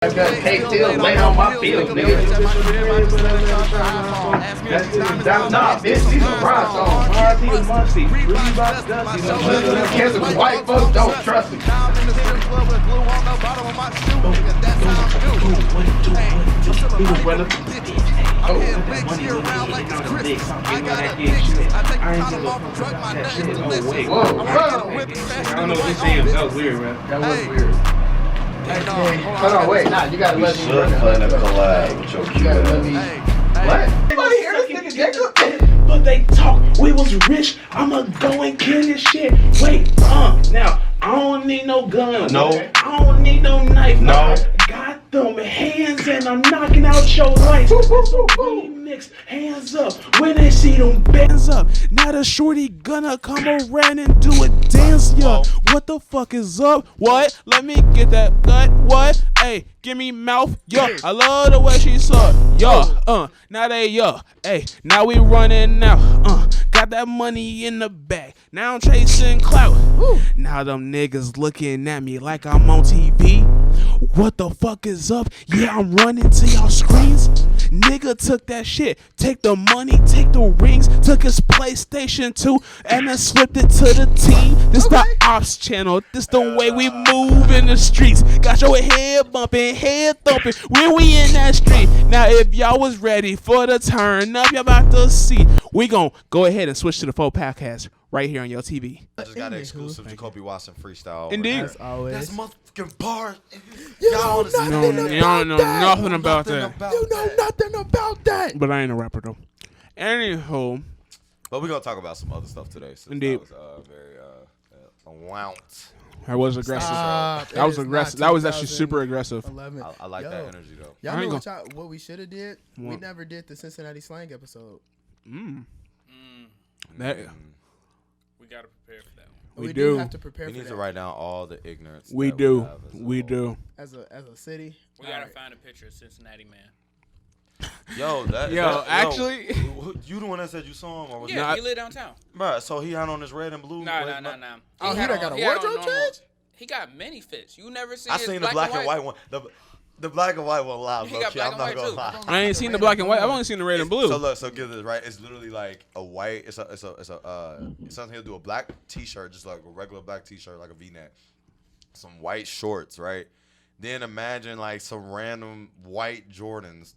I got cake still laying on my field, nigga. Nah, bitch, these are rhyme songs. Marty and Muncie, Reebok, Dusty, them cancel, white folks don't trust me. Whoa, I don't know what you're saying, but that was weird, man. that was weird. Hold on, wait, nah, you gotta let me should plan a collab with your You gotta let me. What? Anybody hear this nigga Jacob? But they talk, we was rich, I'ma go and kill this shit. Wait, now, I don't need no gun. No. I don't need no knife. No. Got them hands and I'm knocking out your lights. Remix, hands up, when they see them bands up. Now the shorty gonna come around and do a dance, yeah. What the fuck is up? What? Let me get that gut, what? Hey, give me mouth, yeah. I love the way she suck, yeah. Now they, yeah. Hey, now we running now, got that money in the bag. Now I'm chasing clout. Now them niggas looking at me like I'm on TV. What the fuck is up? Yeah, I'm running to y'all screens. Nigga took that shit. Take the money, take the rings. Took his PlayStation 2 and then flipped it to the team. This the ops channel. This the way we move in the streets. Got your head bumping, head thumping when we in that street. Now if y'all was ready for the turn up, y'all about to see. We gon' go ahead and switch to the full podcast right here on your TV. I just got an exclusive Jacoby Watson freestyle. Indeed. As always. That's motherfucking bar. You know Y'all know nothing about that. You know nothing about that. But I ain't a rapper though. Anywho, But we're gonna talk about some other stuff today. Since Indeed. That was very wound. I was aggressive. Stop. That was It is aggressive. not That was actually super aggressive. 11. I like Yo, that energy though. Y'all I ain't know what we should have did? We What? never did the Cincinnati slang episode. That We gotta prepare for that one. We do do. have to prepare We for need to that. write down all the ignorance. we that do. have as a We whole. do. as a city. We gotta Alright. find a picture of Cincinnati man. Yo, that. Yo, that- actually- you the one that said you saw him, or was Yeah, Nah, he live downtown. Bruh, so he had on his red and blue. Nah. Oh, he done got a wardrobe change? He got many fits. You never seen I his seen the black and white one. The black and white one live. He Low got key. black I'm and not white gonna too. lie. I ain't seen the black and white. I've only seen the red and blue. So look, so give this right. It's literally like a white. It's something he'll do a black T-shirt, just like a regular black T-shirt, like a V-neck, some white shorts, right? Then imagine like some random white Jordans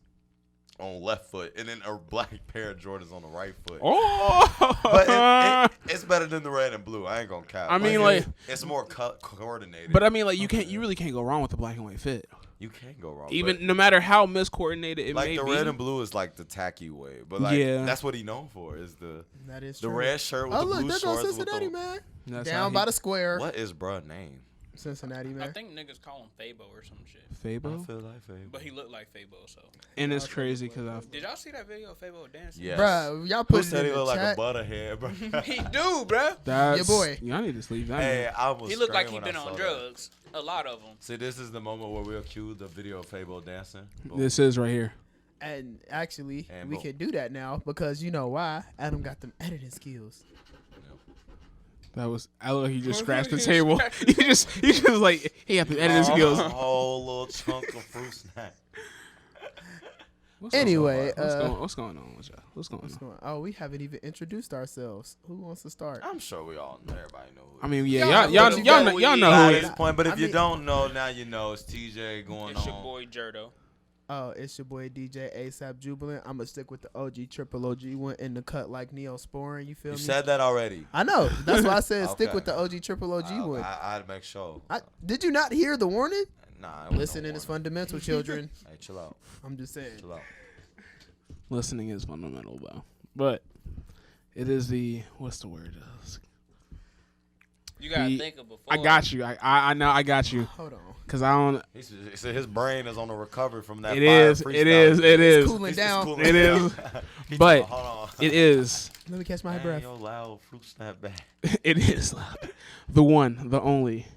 on left foot, and then a black pair of Jordans on the right foot. Oh, But it's better than the red and blue. I ain't gonna cap. I mean, like- it's more coordinated. but I mean, like you really can't go wrong with the black and white fit. you can't go wrong. Even but, no matter how miscoordinated it like may the be. red and blue is like the tacky way, but like Yeah. that's what he known for is the That is the true. red shirt with Oh, the look, blue that's on shorts. With Cincinnati, the, man. That's how Down he- by the square. what is bruh name? Cincinnati, I man. think niggas call him Fabo or some shit. Fabo, feel like Fable. But he looked like Fabo, so. and it's crazy because I've Did y'all see that video of Fabo dancing? Yes. Bruh, y'all Who put it said in he the looked like a chat. butterhead, bro? He do, bruh. that's boy. Y'all need to sleep. That Hey, man. I was. He looked like screaming he been when I on saw that. drugs. A lot of them. See, this is the moment where we'll cue the video of Fable dancing. Boom. This is right here. And actually, And we boom. can do that now because you know why? Adam got them editing skills. That was. I look. He just scratched the table. he just like he had the editing skills. A whole little chunk of fruit snack. What's Anyway, what's going on with y'all? What's going on? Oh, we haven't even introduced ourselves. Who wants to start? I'm sure we all know. Everybody know who. I mean, yeah, Y'all y'all know y'all what y'all you know By who it this is. point, but if I you mean- don't know, now you know. It's TJ going It's your on. boy Jerdo. Oh, it's your boy DJ ASAP Jubilant. I'm gonna stick with the OG triple OG one in the cut like Neosporin. You feel You me? said that already. I know. That's why I said stick Okay. with the OG triple OG one. I'd make sure. Did you not hear the warning? Nah, it wasn't Listening no is warning. fundamental, children. Hey, chill out. I'm just saying. Chill out. Listening is fundamental, though. But it is the what's the word? You gotta The- think of before. I got you. I know. I got you. Hold on. Cause I don't. He said his brain is on the recovery from that. It fire is. freestyle. It is. It is. Cooling It's down. cooling It down. is. He But told me, hold on. it is. Let me catch my Dang, breath. yo, loud fruit snap back. It is the one, the only,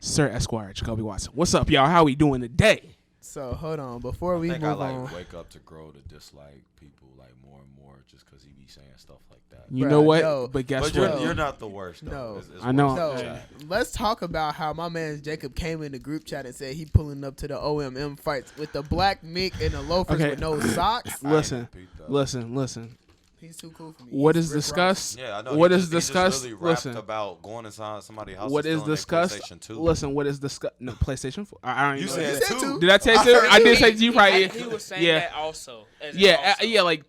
Sir Esquire Jacoby Watson. What's up, y'all? How we doing today? So hold on, before we I think move I on. wake up to grow to dislike people like more and more just because he be saying stuff like that. You Bruh, know what? no. But guess But what? you're not the worst. Though. No. It's I know. worse No, than Jack. let's talk about how my man Jacob came in the group chat and said he pulling up to the OMM fights with the black mink and the loafers Okay. with no socks. I ain't Listen, repeat that. listen. He's too cool for me. What He's is Rick Ross. discussed? Yeah, I know. What he is just, he just discussed? really rapped Listen. about going inside somebody's house. What and is stealing their discussed? PlayStation 2. Listen, what is discussed? No, PlayStation 4. I don't You even know. said You said two. two. Did I say two? I did say you probably. He was saying Yeah. that also. As in Yeah, also. yeah, like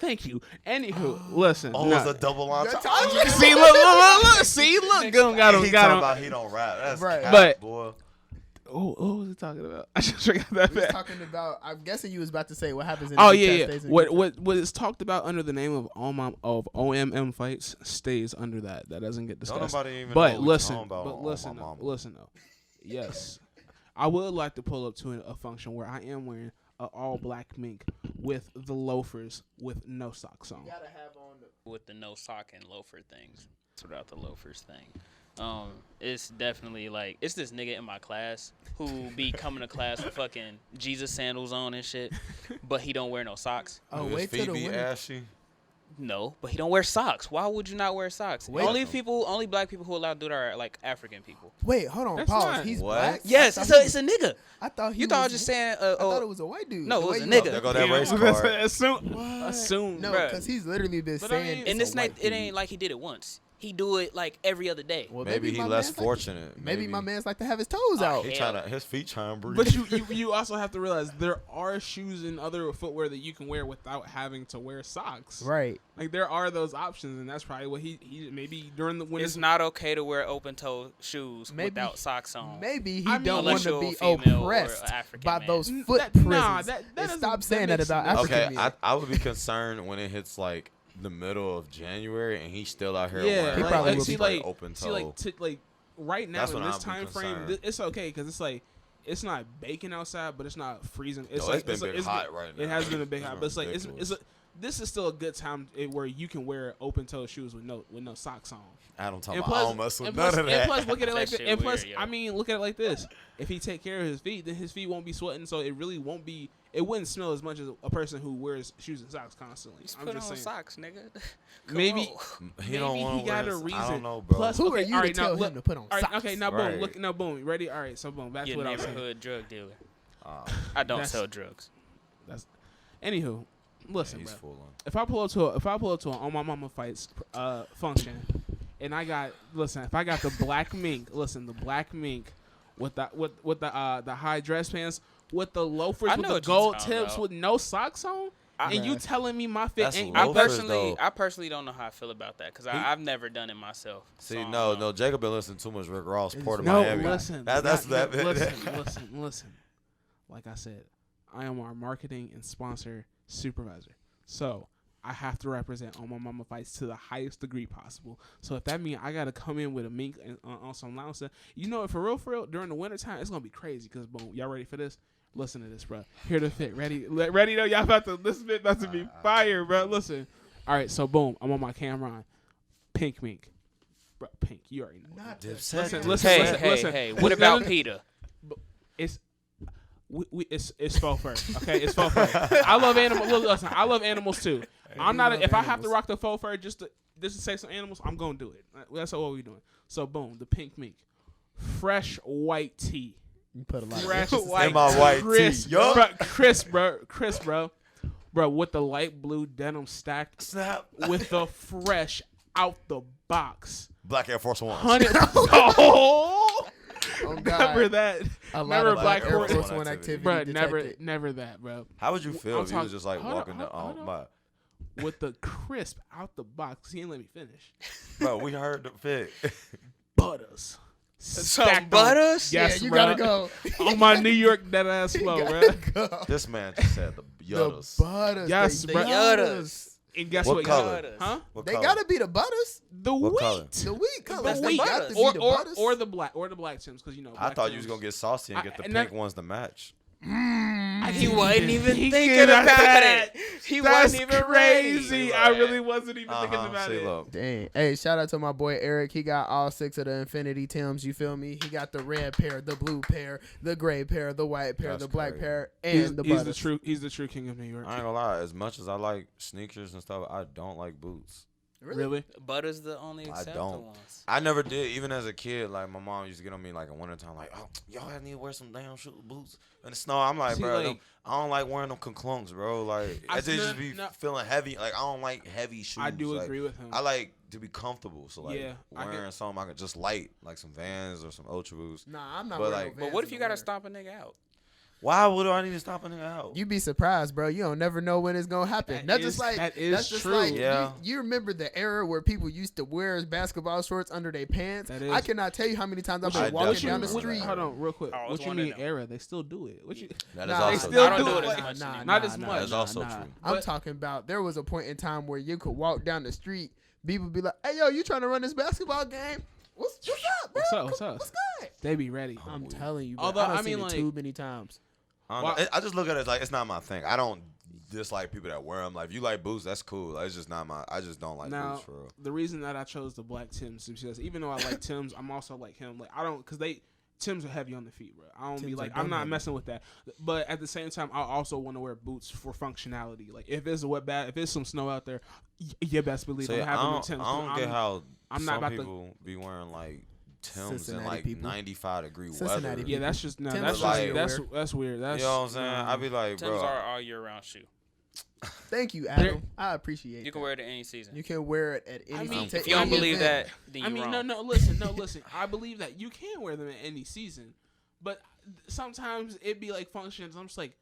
thank you. Anywho, listen. Oh, nah. it's a double entendre. See, look. See, look. Got him. He talking Got about he don't rap. That's Right. cap, But- boy. Oh, what was he talking about? I just forgot that He was bad. talking about. I'm guessing you was about to say what happens in. Oh the group yeah, chat yeah. stays in the What group what is talked about under the name of OMM fights stays under that. That doesn't get Don't discussed. nobody even know But what we listen, talking about on listen, my though, mama. listen though. Yes, I would like to pull up to a function where I am wearing an all black mink with the loafers with no socks on. chat. Gotta have on the. With the no sock and loafer things. Throughout the loafers thing. It's definitely like it's this nigga in my class who be coming to class with fucking Jesus sandals on and shit, but he don't wear no socks. Oh, His wait till feet the be winter. ashy. No, but he don't wear socks. Why would you not wear socks? Wait. Only black people who allowed to do that are like African people. Wait, hold on. That's Pause. not- He's What? black. Yes, I it's thought a nigga. I thought he You thought I was was just saying. I thought it was a white dude. No, The it was way a you- nigga. There go that Yeah, race that's- card. assume. No, Bruh. because he's literally been But I saying. mean- In it's this a night, white it dude. ain't like he did it once. He do it like every other day. Well, Maybe he my less man's like- fortunate. Maybe my man's like to have his toes out. He Hell. trying to his feet trying to breathe. But you also have to realize there are shoes and other footwear that you can wear without having to wear socks. Right. Like there are those options, and that's probably what he maybe during the when It's not okay to wear open toe shoes Maybe- without socks on. Maybe he I mean- don't want Unless to you're be a female or oppressed a African by man. those N- foot that- prisons. nah, that And doesn't- stop that saying that makes about no African okay, men. I would be concerned when it hits like the middle of January and he's still out here yeah, wearing He like, probably like, will see, be straight like, open toe. see, like right now That's in when this I'd be time frame, concerned. it's okay because it's like it's not baking outside, but it's not freezing. It's No, like it's been big it's hot right now. It has been a big It's hot, been but it's like ridiculous. this is still a good time where you can wear open toe shoes with no socks on. Adam talking And about I plus, don't mess with and none plus, of that. and plus, look at it That like this. shit And plus, weird, yo. I mean, look at it like this. If he take care of his feet, then his feet won't be sweating, so it really won't be. It wouldn't smell as much as a person who wears shoes and socks constantly. Just I'm put just on saying. socks, nigga. Come Maybe- on. he don't Maybe want he got a I reason. don't know, bro. Plus- Who okay, are you all to right, now tell look- him to put on All right, socks? okay, now boom, Right. look, now boom, ready? All right, so boom, back to Your what I was saying. neighborhood drug dealer. Ah, I don't That's- sell drugs. That's, anywho, listen, he's bro. full on. If I pull up to an On My Mama Fights function, and I got if I got the black mink, the black mink with the high dress pants with the loafers I with know the what you're gold talking tips about. with no socks on, and you telling me my fit That's ain't I loafers, personally, though. don't know how I feel about that because I've never done it myself. See, So I don't no, know. Jacob been listening too much Rick Ross, Port of no, Miami. listen, That's not- that. listen. Like I said, I am our marketing and sponsor supervisor, so I have to represent On My Mama Fights to the highest degree possible. So if that means I gotta come in with a mink and on some lounge stuff, for real, during the wintertime, it's gonna be crazy. Cause boom, y'all ready for this? Listen to this, bro. Here to fit, ready though. Y'all about to this bit about to be fire, bro. Listen. All right, so boom, I'm on my camera on pink mink, bro. Pink, you already know. Not Dipset. Listen, Hey, listen. hey. What about PETA? It's it's faux fur. Okay, it's faux fur. I love animals. Listen, I love animals too. I'm not. If I have to rock the faux fur just to say some animals, I'm gonna do it. That's what we're doing. So boom, the pink mink, fresh white tee, You put a lot fresh of In my white tee. crisp, Yo. crisp, bro, with the light blue denim stacked Snap. with the fresh out the box. Black Air Force One. 100. Oh, Oh, God. remember that? A lot Remember of Black Air Force Force One One activity. Bro, detected. never that, bro. How would you feel I'm if you was talking- just like hold walking on, hold on. by? With the crisp out the box. He didn't let me finish. Bro, we heard the fit. Butters. Some Stacked on- butters? Yeah, Yes, you bro. gotta go. On my New York dead ass flow, bro. This man just said the The Yudders. butters. Yes, the bro. Yudders. And guess What what? color? Huh? What They color? gotta be the butters. The What wheat. color? The wheat colors. That's the They got butters. to be Or, the or, butters. or the black Tims, because I black thought you was Tims- gonna get saucy and I- get the and pink that- ones to match. He wasn't even He thinking could about have it. He That's wasn't even crazy. ready. I really wasn't even thinking about See, it. look. Dang. Hey, shout out to my boy Eric. He got all 6 of the Infinity Tims. You feel me? He got the red pair, the blue pair, the gray pair, the white pair, That's the black crazy. pair, and the butters. He's the true king of New York. I ain't gonna lie. As much as I like sneakers and stuff, I don't like boots. Really? Butter's the only I accepted don't. ones. I never did. Even as a kid, like my mom used to get on me like in wintertime, like, "Oh, y'all need to wear some damn boots in the snow." I'm like, See, bro, like- I don't like wearing them clunks, bro. Like, I they just no, be no. feeling heavy. Like, I don't like heavy shoes. I do Like, agree with him. I like to be comfortable. So like, Yeah, I wearing something I could just light, like some Vans or some Ultra Boosts. Nah, I'm not. But, wearing like- no But Vans what if in you the gotta winter. stomp a nigga out? Why would I need to stop a nigga out? You be surprised, bro. You don't never know when it's gonna happen. That's just like that is that's just true. like Yeah. you remember the era where people used to wear basketball shorts under their pants. That is- I cannot tell you how many times I've I been walking definitely down the remember street. that. Hold on, real quick. I was What you one of mean them. era? They still do it. What you? That is Nah, also they still true. I don't do do it it as as much much anymore. Not as much. That is also true. I'm But- talking about there was a point in time where you could walk down the street, people be like, "Hey, yo, you trying to run this basketball game? What's up, bro? What's up? What's up? What's good?" They be ready. I'm telling you, bro. Although, I done I mean, seen like- it too many times. I don't Well- know. I just look at it as like it's not my thing. I don't dislike people that wear them. Like if you like boots, that's cool. Like, it's just not my. I just don't like Now, boots for real. the reason that I chose the black Tims is because even though I like Tims, I'm also like him. Like I don't, because Tims are heavy on the feet, bro. I don't be Tims like, are I'm dumb not heavy. messing with that. But at the same time, I also want to wear boots for functionality. Like if it's if it's some snow out there, you best believe So, I'm yeah, having the I Tims. don't get how I'm not some about to- people be wearing like Tims in Cincinnati like people. 95-degree Cincinnati weather. people. Yeah, that's just no. Tims That's are just weird. that's weird. That's You know what I'm saying? I'd be like, Tims bro. are all year round shoe. Thank you, Adam. I appreciate. You can that. wear it in any season. You can wear it at any. I mean, to If you don't any believe event. that, then I you're mean, wrong. no, listen. I believe that you can wear them in any season, but sometimes it be like functions. I'm just like,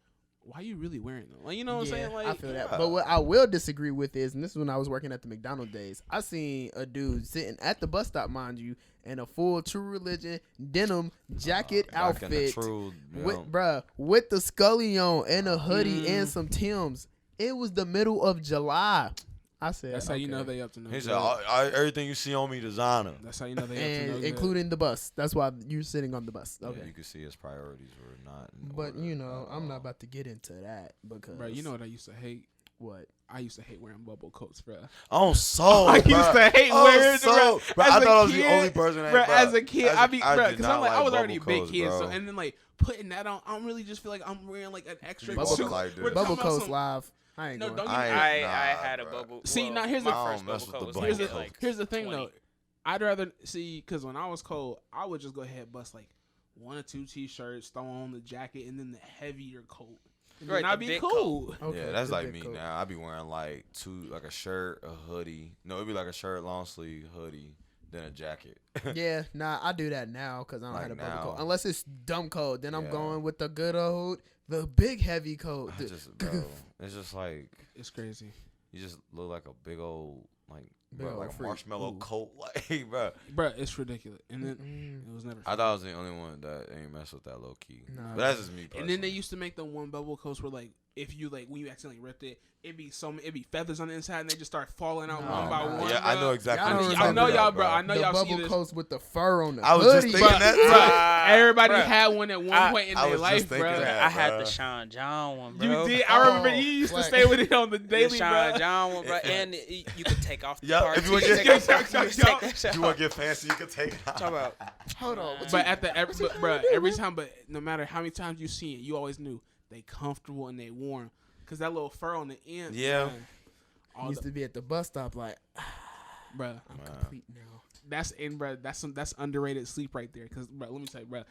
why are you really wearing them? Like, you know what I'm saying? Like, I feel that. But what I will disagree with is, and this is when I was working at the McDonald's days, I seen a dude sitting at the bus stop, mind you, in a full True Religion denim jacket Back in the outfit, true, with the Scully on and a hoodie and some Tims. It was the middle of July. I said, that's how you know okay. they up to no He good. said, everything you see on me, designer. That's how you know they up to no And good. including the bus. That's why you're sitting on the bus. Yeah, Okay. you can see his priorities were not. in But order you know, at I'm not all. about to get into that because Bro, you know what I used to hate? what? I used to hate wearing bubble coats, bro. Oh, so I used to hate wearing so, them, bro, as I a thought I was kid, the only person that. Bro, bro, as a kid, I be bro, did because not I'm like I was already a bubble big coats, kid, bro. so and then like putting that on, I don't really just feel like I'm wearing like an extra Bubble suit. like this. We're Bubble talking about Coast some- live. I ain't No, going. don't I ain't- I nah, had a bro. bubble. See, well, now here's my the- I first don't mess bubble with coat the was bubble maybe, coats. like Here's the thing 20. though. I'd rather see because when I was cold, I would just go ahead and bust like 1 or 2 t-shirts, throw on the jacket, and then the heavier coat. And Right, then I'd the be big cool. Okay, Yeah, that's the like big me coat. now. I be wearing like like a shirt, a hoodie. No, it'd be like a shirt, long sleeve, hoodie, then a jacket. Yeah, nah, I do that now because I don't Like have a bubble now. coat. Unless it's dumb cold, then I'm Yeah. going with the good old, the big heavy coat. I The- just, bro, it's just like It's crazy. you just look like a big old Big bro, old like a freak. marshmallow Ooh. coat, like bro. Bro, it's ridiculous. And then Mm. it was never I thought I was the only one that ain't mess with that low key. Nah, but that's just me. And then they personally. used to make the one bubble coats where like if you like when you accidentally ripped it, it'd be feathers on the inside and they just start falling out Nah, one by nah. one. Yeah, I bro. know exactly. Y'all what don't you're I talking know about, y'all, bro. I know the y'all see bubble this. coats with the fur on the I was just hoodie. thinking that, bro. Everybody Bruh. had one at one I- point in I their was just life, thinking bro. that. I had bruh. the Sean John one, bro. You did. I remember Oh, you used to flex. stay with it on the The daily, Sean bro. John one, bro. And you could take off the Yeah, part. if you wanna too. get- Take that Yo, shit- yo, take that shit You off. want to get fancy? You can take it out. Talk about Hold on. what But you- at the every, what you but, trying bruh, to do? every time, but no matter how many times you see it, you always knew they comfortable and they warm. Cause that little fur on the end, Yeah. man, all used to be at the bus stop like, bruh. I'm Wow. complete now. That's that's underrated sleep right there. Cause bro, let me tell you, bro.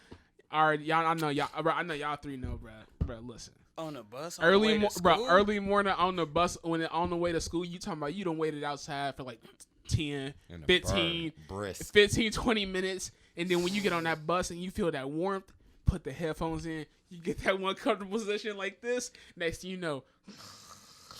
All right, y'all. I know y'all three know, bro. Bro, listen. on the bus. On the way to Bro, school? early morning on the bus when it, on the way to school. You talking about you done waited outside for like 10, In the 15, burn, brisk. 15, 20 minutes, and then when you get on that bus and you feel that warmth, put the headphones in. You get that one comfortable position like this. Next thing you know,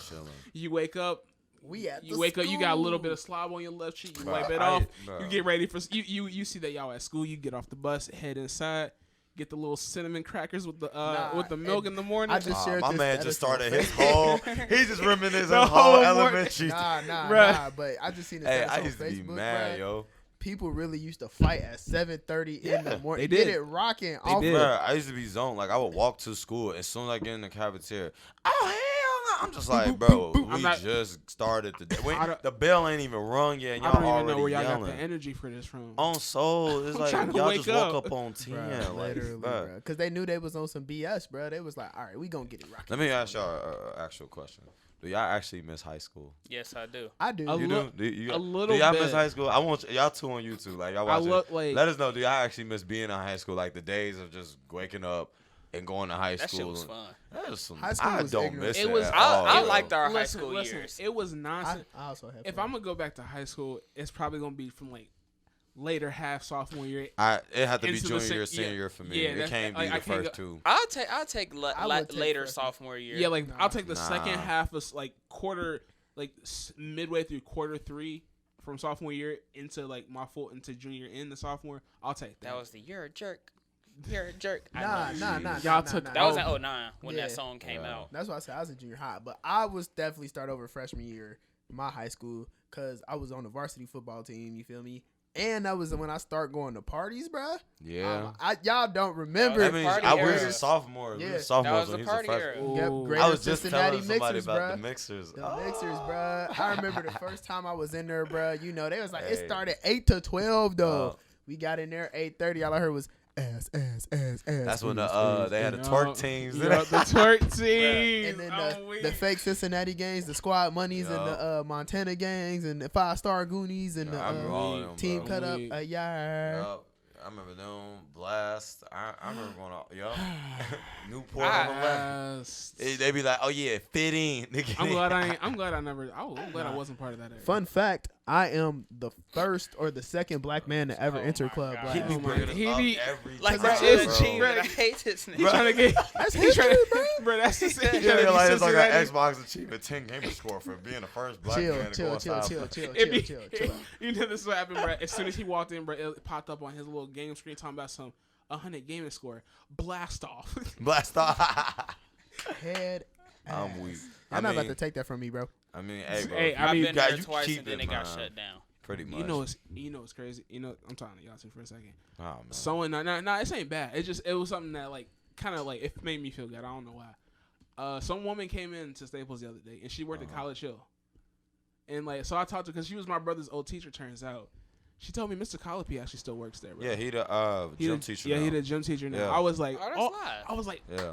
Chilling. you wake up. We at You the wake up, you got a little school. bit of slob on your left cheek. You Bro, wipe it I- off. bro. You get ready for you see that y'all at school. You get off the bus, head inside, get the little cinnamon crackers with the milk in the morning. I just shared my this man status just on started his Facebook. whole. He just reminiscing The whole whole elementary. Nah, Bruh. nah. But I just seen this Hey, status I on used to be Facebook, mad, bruh. yo. people really used to fight at 7:30 in the morning. they Get did. it rocking. They off did. Bro, I used to be zoned. Like I would walk to school as soon as I get in the cafeteria. Oh hell no! I'm just like, bro, we I'm not- just started the day. I don't- The bell ain't even rung yet. And I y'all don't even already know where y'all yelling. got the energy for this from. On soul, it's I'm like trying to y'all wake just woke up. up on 10. Bruh, Like, literally, bruh. bro. Because they knew they was on some BS, bro. They was like, all right, we gonna get it rocking. Let me ask y'all an actual question. Do y'all actually miss high school? Yes, I do. I do. A You li- do? a little do y'all bit. miss high school? I want y'all two on YouTube. Like y'all I watch look it. like Let us know. Do y'all actually miss being in high school? Like the days of just waking up and going to high That school. shit was fun. That is some, High school I was don't ignorant. miss It it. was- at I all, bro. liked our high listen, school listen, years. it was nonsense. I also have. If fun. I'm gonna go back to high school, it's probably gonna be from like later half sophomore year. It had to be into the junior se- year, senior yeah. year for me. Yeah, It that's- can't be like, I the can't first go- two. I'll take I would take later freshman. sophomore year. Yeah, like Nah. I'll take the second Nah. half of like quarter, like midway through quarter 3 from sophomore year into like my full into junior year in the sophomore. I'll take that. that was the you're a jerk. You're a jerk. I Nah, know. Y'all took- That was Oh. at 09 when Yeah. that song came Yeah. out. That's why I said I was in junior high, but I was definitely start over freshman year in my high school because I was on the varsity football team. You feel me? And that was when I start going to parties, bruh. Yeah. Y'all don't remember. That I mean, party I was era. a sophomore. We Yeah. were That sophomores was when the he was a party freshman. era. Yep, Ooh. Greater I was just Cincinnati telling somebody mixers, about bruh. the mixers. The mixers, bruh. I remember the first time I was in there, bruh. You know, they was like, it Hey. started 8 to 12, though. Uh, We got in there 8:30. All I heard was ass. That's when they had the Yeah. twerk teams. Yeah, the twerk team. And then the fake Cincinnati gangs, the squad monies, and the Montana gangs, and the 5-star Goonies, and I remember all of them, team bro. cut up We- a yard. Yup. I remember them blast. I remember going out. Yup. Newport on the left. They be like, oh yeah, fit in. I'm glad I ain't. I'm glad I never. I'm glad I wasn't part of that era. Fun fact: I am the first or the second black man to ever Oh enter my Club God. Blast. He be Oh my bringing God. it He up be- every Like time, that it's is bro. cheap. bro. I hate this He nigga. trying to get. That's he trying history, to, bro. That's just. He trying Yeah, to be like it's like an Cincinnati. Xbox achievement 10 gamer score for being the first black chill, man to chill, go chill, outside. chill, chill, It be- chill, chill. You know this is what happened, bro. As soon as he walked in, bro, it popped up on his little game screen talking about some 100 gaming score. Blast off. Blast off. Head. I'm ass. weak. I'm not about to take that from me, bro. I mean, hey, bro. Hey, I I've mean, been God, there you twice keep and then it, it got man. shut down. Pretty much. you know it's crazy. You know, I'm talking to y'all too for a second. oh, man. Someone, nah, this ain't bad. It was something that like kind of like it made me feel good. I don't know why. Some woman came in to Staples the other day, and she worked at College Hill. And like, so I talked to her because she was my brother's old teacher. Turns out, she told me Mr. Colopy actually still works there. Bro. Yeah, he the He gym the- teacher. Yeah, now. he the gym teacher now. Yeah. I was like, Oh, that's oh, live. I was like, Yeah.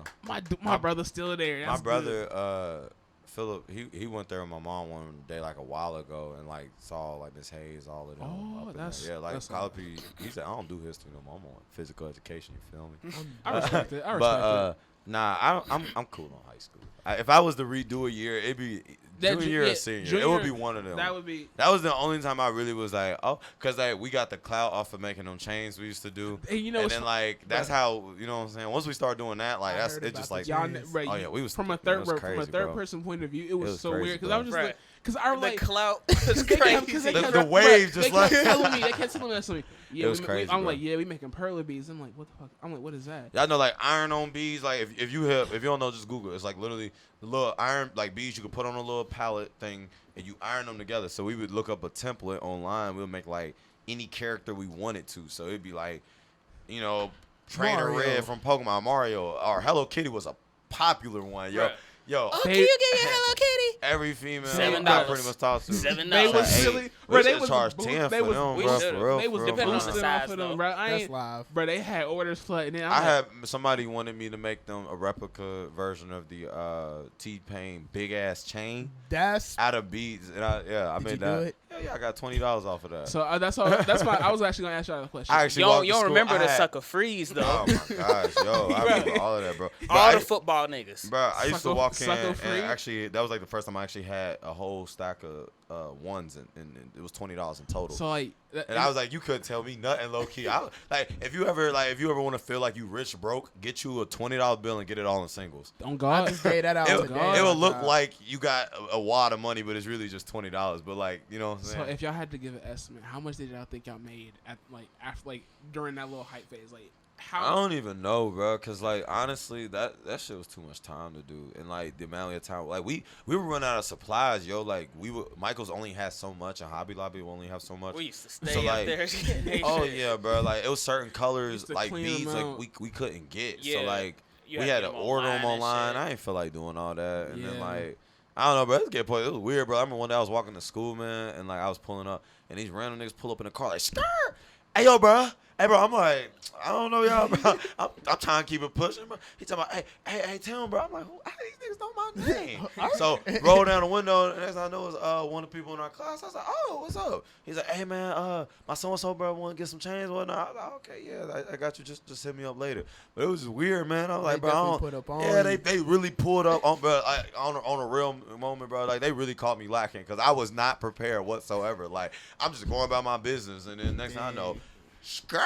my brother's still there. My That's brother, good. Philip, he went there with my mom one day like a while ago and like saw like Miss Hayes, all of them. Oh, up in that's- there. Yeah, like that's Colopy, he said I don't do history no more. I'm on physical education. You feel me? I respect it. I respect But it. nah, I'm cool on high school. If I was to redo a year, it'd be That junior yeah, or senior. It junior, would be one of them. That would be. That was the only time I really was like, oh, because like we got the clout off of making them chains we used to do. And you know, And it's then like that's how, you know what I'm saying. Once we start doing that, like I that's heard it. about Just the like y'all, Yes. right, Oh, yeah, we was- from a man, third it was from a crazy, third bro. person point of view. It was, was so crazy, weird because bro. I was just Right. like, because I was The like, clout was they crazy. kept, 'cause they The- kept- the right, waves they just kept left. telling me, they kept telling me that to me. Yeah, It was crazy, I'm bro. like, yeah, we making perler beads. I'm like, what the fuck? I'm like, what is that? y'all know like iron on beads. Like if you don't know, just Google. It's like literally the little iron like beads you could put on a little pallet thing and you iron them together. So we would look up a template online. We'll make like any character we wanted to. So it'd be like, you know, Trainer Mario. Red from Pokemon, Mario, or Hello Kitty was a popular one. Yo, Right. yo, They- Can you get your Hello Kitty? every female $7. I pretty much talked to. $7. They was Hey, silly, we bro. They should was charge boo- 10 they for was them, we bro. should've. For real, They was for real, for depending on real. the boosting off size, of them, though. bro. That's live. Bro, they had orders flooding in. I'm I like, had somebody wanted me to make them a replica version of the T-Pain big ass chain That's out of beads, and I Did made you that. do it? Yeah, I got $20 off of that. So that's all. That's why I was actually gonna ask y'all a question. I actually You walked don't, to you don't school, remember I the had- sucker freeze though. Oh my gosh, yo, I remember all of that, bro. But All I, the football niggas. bro, I used to Sucker- walk in, sucker free? and actually, that was like the first time I actually had a whole stack of ones, and it was $20 in total. So like, And I was like, you couldn't tell me nothing, low key. Like, if you ever want to feel like you rich broke, get you a $20 bill and get it all in singles. on I God. just gave that out It, today. it will look God. like you got a wad of money, but it's really just $20. But like, you know what I'm So saying? if y'all had to give an estimate, how much did y'all think y'all made at like after like during that little hype phase? Like I how don't even know, bro. Cause like honestly, that shit was too much time to do, and like the amount of time, like we were running out of supplies, yo. Like Michael's only has so much, and Hobby Lobby will only have so much. We used to stay So, up like, there. getting they Oh shit. yeah, bro. Like it was certain colors, Used to like clean beads, 'em like out. we couldn't get. Yeah. So like You we had had to to get 'em order them online and online. shit. I ain't feel like doing all that, and then Yeah. like. I don't know, bro. It was weird, bro. I remember one day I was walking to school, man, and like I was pulling up, and these random niggas pull up in the car like, "Skirt, hey yo, bro, hey bro." I'm like, I don't know y'all, bro. I'm trying to keep it pushing, bro. He talking about, hey, tell him, bro. I'm like, who? How these niggas know my name? So roll down the window, and next thing I know is one of the people in our class. I was like, oh, what's up? He's like, hey man, my so and so bro want to get some change, whatnot. I was like, okay, yeah, I got you. Just hit me up later. But it was just weird, man. I was like, bro, I definitely don't- put up on yeah, you. they really pulled up on, bro, like, on a real moment, bro. Like they really caught me lacking because I was not prepared whatsoever. Like I'm just going about my business, and then next thing I know, skirt.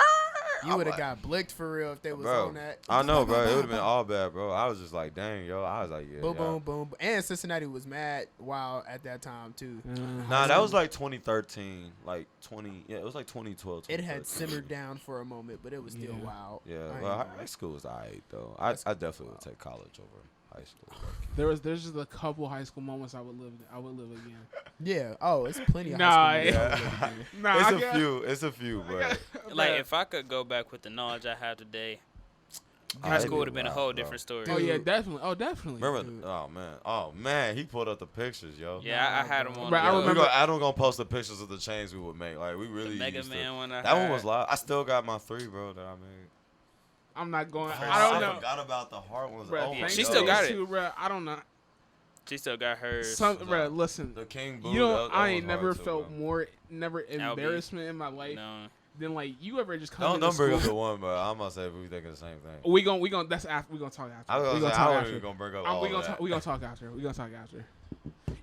You would have got blicked for real if they was bro. on that. I know, bro. It would have been all bad, bro. I was just like, dang, yo. I was like, yeah. Boom, yeah. boom, boom. And Cincinnati was mad wild at that time, too. Nah, that was like 2013, like 20. Yeah, it was like 2012. It had 2013. simmered down for a moment, but it was still Yeah. wild. Yeah, I ain't well, gonna lie. high school was alright though. I definitely would take college over high school. there's just a couple high school moments I would live again. Yeah. Oh, it's plenty of Nah, high school. yeah. movies I would live in. Nah, It's I a got- few. It's a few, I but got- Like bruh. if I could go back with the knowledge I have today, Oh, high that'd school be would have been a wild, whole bro. different story. Oh yeah, Dude. definitely. Oh definitely. Remember? Oh man, he pulled up the pictures, yo. Yeah, I had them on. Bro, I the- remember- Adam gonna post the pictures of the chains we would make. Like we the really Mega used Man to. one. I That one had. was live. I still got my 3, bro, that I made. I'm not going. First I don't know. forgot about the hard ones. Bruh, Oh my thanks She to still God. got those it. two, bruh, I don't know. She still got hers. Some, bruh, listen. The King Boo. You know, that I was ain't never hard too, felt bro. more Albie. embarrassment in my life No. than like you ever just come Don't into bring up the school. one, but I'm gonna say we thinking the same thing. We gon' that's after we gonna talk after. I was we gonna gonna say I talk wasn't after. even gonna bring up We all gonna of that. talk. We gonna talk after. We gonna talk after.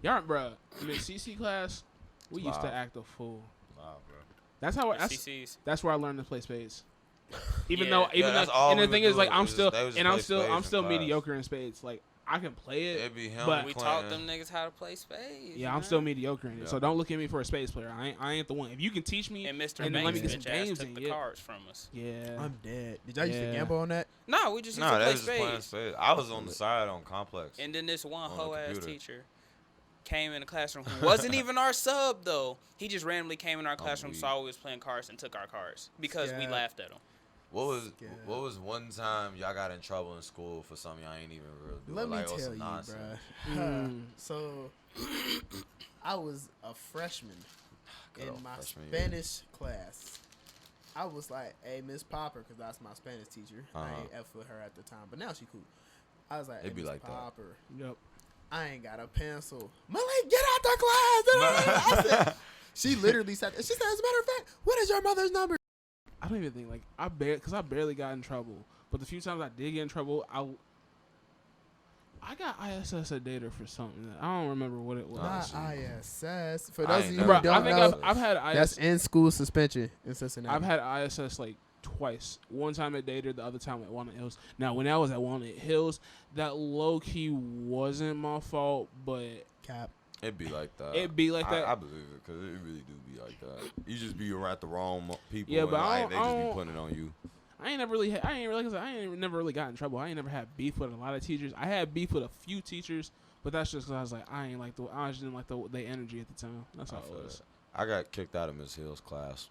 Y'all, bruh, in the CC class, we used to Wow. act a fool. Nah, bro. That's how. The That's CCs. that's where I learned to play spades. Even Yeah. though, Yeah, even that's though, all and we the thing would is, like, do. I'm They still, would just and I'm play still, spades I'm in still class. mediocre in spades. Like, I can play it. It'd be him. But- We Clinton. taught them niggas how to play spades. Yeah, I'm man. still mediocre in it. Yeah. So don't look at me for a spades player. I ain't the one. If you can teach me, And Mr. and then let me Banks get some bitch ass games took in, the yeah. cards from us. yeah. I'm dead. Did y'all used to Yeah. gamble on that? No, we just used Nah, to that play was just playing spades. spades. I was on the side on Complex. And then this one On the hoe ass computer. teacher came in the classroom who wasn't even our sub though. He just randomly came in our classroom, weak. saw we was playing cards, and took our cards because we Yeah. laughed at him. Yeah. What was one time y'all got in trouble in school for something y'all ain't even really do? Let me like, it was tell some you, nonsense. bruh. Mm. So, I was a freshman Good in old my freshman year. Spanish class. I was like, "Hey, Miss Popper," because that's my Spanish teacher. I Uh-huh. ain't F with her at the time, but now she cool. I was like, It'd "Hey, be Miss like that. Popper, Yep. I ain't got a pencil." Malik, get out the class! I said, she literally said, she said, "As a matter of fact, what is your mother's number?" I don't even think like because I barely got in trouble. But the few times I did get in trouble, I got ISS a data for something. I don't remember what it was. Not Nah, ISS. For I those ain't of you never who Bruh, done I don't think know, I've had that's ISS. in school suspension in Cincinnati. I've had ISS like twice. One time at Data, the other time at Walnut Hills. Now, when I was at Walnut Hills, that low key wasn't my fault, but Cap. It'd be like that. It'd be like that. I believe it because it really do be like that. You just be around the wrong people. Yeah, and, but I like, they don't- just I be don't- putting it on you. I ain't never really, never really got in trouble. I ain't never had beef with a lot of teachers. I had beef with a few teachers, but that's just because I was like, I just didn't like the energy at the time. That's all I it feel was. I got kicked out of Miss Hill's class.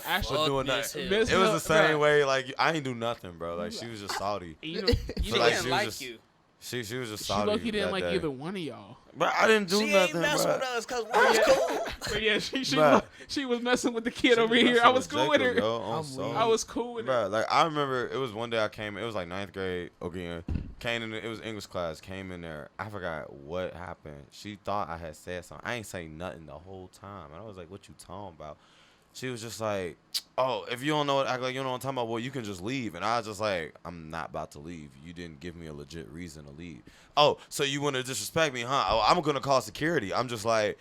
Actually, Fuck doing Miss that. Hill. Miss It was Hill- the same bruh. way. Like I ain't do nothing, bro. Like she was just salty. you know, She So, like, didn't she was like just- you. She was just she salty. low-key didn't that like day. either one of y'all. But I didn't do She nothing, ain't mess bro. with us because we was cool. But yeah, Bruh. she was messing with the kid She over was here. messing I was cool with her. Jacob, yo, on I'm soul. weak. I was cool with her. Bro, like I remember it was one day I came. It was like 9th grade again. Came in. It was English class. Came in there. I forgot what happened. She thought I had said something. I ain't say nothing the whole time. And I was like, "What you talking about?" She was just like, "Oh, if you don't know, act like you don't know what I'm talking about. Well, you can just leave." And I was just like, "I'm not about to leave. You didn't give me a legit reason to leave. Oh, so you want to disrespect me, huh? Oh, I'm gonna call security." I'm just like.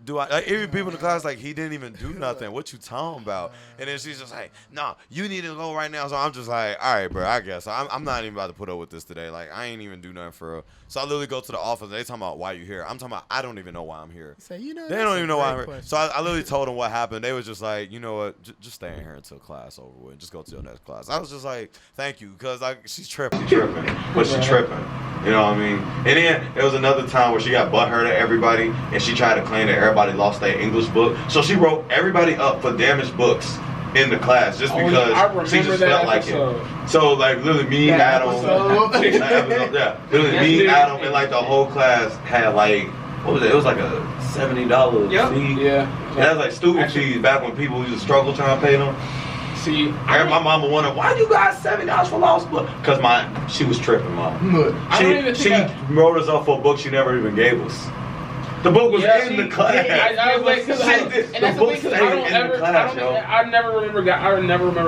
do I like even people in the class like he didn't even do nothing. What you talking about? And then she's just like, no, you need to go right now. So I'm just like, all right, bro, I guess I'm not even about to put up with this today. Like I ain't even do nothing for real. So I literally go to the office. They talking about why you here. I'm talking about I don't even know why I'm here. Say, you know, They don't even know why I'm here. So I literally told them what happened. They was just like, you know what, just stay in here until class over with. Just go to your next class. I was just like, thank you, because like she's tripping. But she tripping. You know what I mean? And then there was another time where she got butthurt at everybody, and she tried to claim that everybody lost their English book. So she wrote everybody up for damaged books in the class just because she just felt like it. So like literally me, Adam, literally me, Adam, and like the whole class had like, what was it? It was like a $70 fee. Yeah. That was like stupid fees back when people used to struggle trying to pay them. See, my mama wondered, why you got $70 for lost book? Because she was tripping, mom. She wrote us up for a book she never even gave us. The book was in the class. I was like, and that's the thing, because I never remember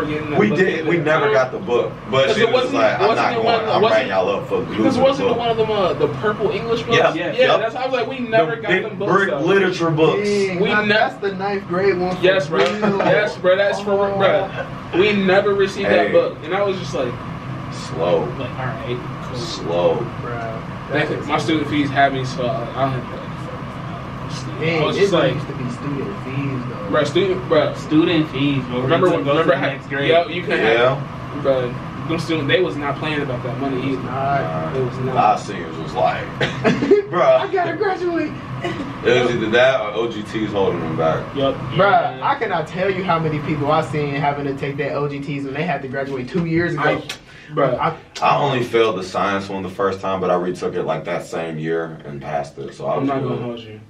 getting that. We did. We never got the book, but she was like, I'm not going. I'm writing y'all up for losing the book. Because wasn't it one of them the purple English books? Yeah. That's how I was like, we never got them books. Brick literature books. That's the 9th grade one. Yes, bro. Yes, bro. That's for bro. We never received that book, and I was just like, slow. Like, all right, cool. Slow, bro. My student fees have me, so I don't have to. Man, I was just like, used to be student fees, though. Bro, student fees, bro. Remember how next grade? Yeah, you can have. Bro, them students, they was not playing about that money either. It was not. Our seniors was like, bro, I gotta graduate. It was either that or OGTs holding them back. Yep. Bruh, I cannot tell you how many people I seen having to take that OGTs when they had to graduate 2 years ago. I only failed the science one the first time, but I retook it like that same year and passed it. So I'm not gonna hold you.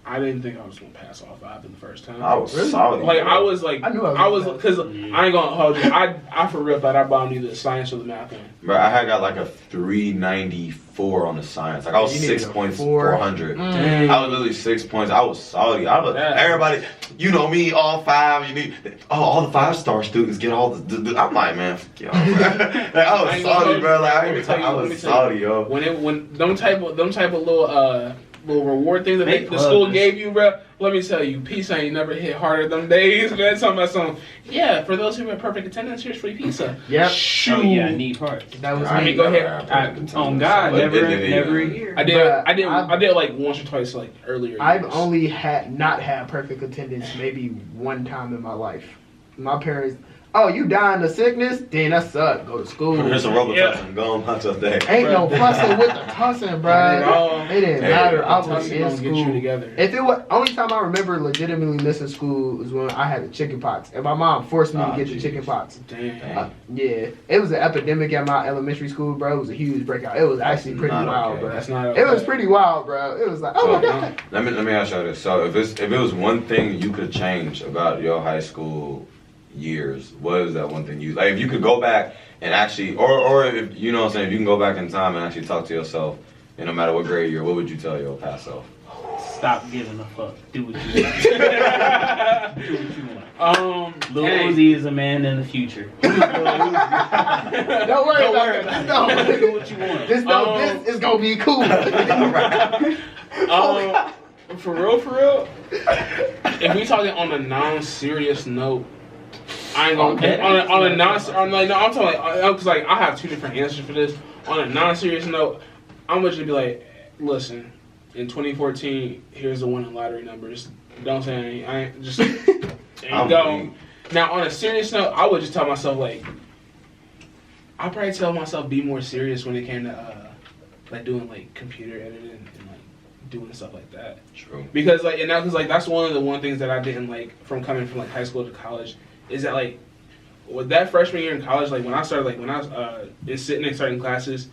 I didn't think I was gonna pass all 5 in the first time. I was solid. Like I was like, I knew I was because I ain't gonna hold you. I for real thought I bombed either the science or the math one. Bro, I had got like a 394 on the science. Like I was 6 points 400. I was literally 6 points. I was solid. Everybody, you know me, all 5. You need all the 5-star students get all the. I'm like, man, fuck y'all, bro. Like, I was solid, bro. Like I was solid, yo. When them type of little reward things that the school gave you, bro. Let me tell you, pizza ain't never hit harder them days, man. Talking about something. Yeah, for those who have perfect attendance, here's free pizza. Yep. Shoot. Oh, yeah, I need parts. That was I mean, go ahead. On God, never a year. I did like once or twice like earlier. I've only not had perfect attendance maybe one time in my life. My parents. Oh, you dying of sickness? Then that sucks. Go to school. Here's a rubber tussing. Go on about your day. Ain't no fussing with the tussing, bro. It didn't matter. I was in school. Get you together. If it was only time I remember legitimately missing school was when I had the chicken pox, and my mom forced me to get the chicken pox. Damn. Yeah, it was an epidemic at my elementary school, bro. It was a huge breakout. It was actually pretty wild, bro. That's not okay. It was pretty wild, bro. It was like, oh my god. Let me ask you this. So if it was one thing you could change about your high school years, what is that one thing you like? If you could go back and actually, or if you know what I'm saying, if you can go back in time and actually talk to yourself, and no matter what grade you're, what would you tell your past self? Stop giving a fuck. Do what you want. Do what you want. Lil Uzi is a man in the future. Don't worry about that. No. Do what you want. This is gonna be cool. For real. If we talking on a non-serious note, I ain't gonna on a non. No, I'm talking because like I have 2 different answers for this. On a non-serious note, I'm gonna just be like, listen, in 2014, here's the winning lottery numbers. Don't say I ain't just ain't go. Now on a serious note, I would just tell myself like, I probably tell myself be more serious when it came to like doing like computer editing and like doing stuff like that. True. Because like that's one of the things that I didn't like from coming from like high school to college is that like with that freshman year in college, like when I was sitting in certain classes,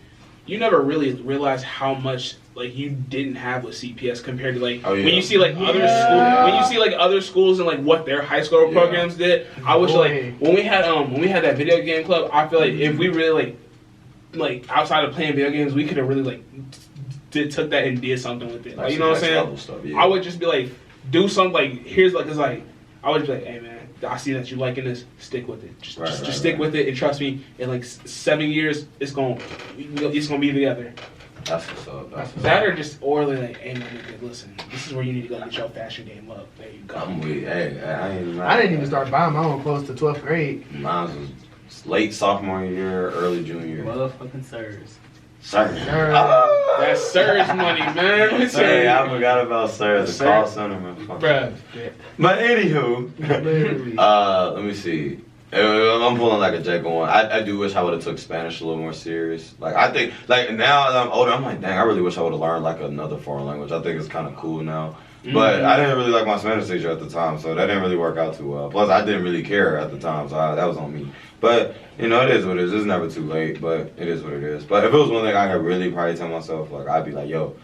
you never really realized how much like you didn't have with CPS compared to like when you see like other schools and like what their high school programs did. I wish like when we had that video game club, I feel like if we really like outside of playing video games, we could have really like took that and did something with it. Like, you know what I'm saying? Stuff, yeah. I would just be like, do something like here's like it's like I would just be like, hey man, I see that you liking this, stick with it. Just stick with it and trust me. In like 7 years, it's gonna be together. That's what's up. That's what's That up. or just or like, hey man, nigga, listen, this is where you need to go get your fashion game up. There you go. I'm with. Hey, I didn't even start buying my own clothes to 12th grade. Mine was late sophomore year, early junior year. Motherfucking sirs. Sir. That's Sir's money, man. Let me tell Hey, you. I forgot about Sir, the Sir. call center, man. Fuck. Bruh. But anywho, Literally. let me see. I'm pulling like a Jacob one. I do wish I would have took Spanish a little more serious. Like I think, like now that I'm older, I'm like, dang, I really wish I would have learned like another foreign language. I think it's kind of cool now. But I didn't really like my Spanish teacher at the time, so that didn't really work out too well. Plus, I didn't really care at the time, so that was on me. But you know, it is what it is. It's never too late, but it is what it is. But if it was one thing I could really probably tell myself, like I'd be like, yo,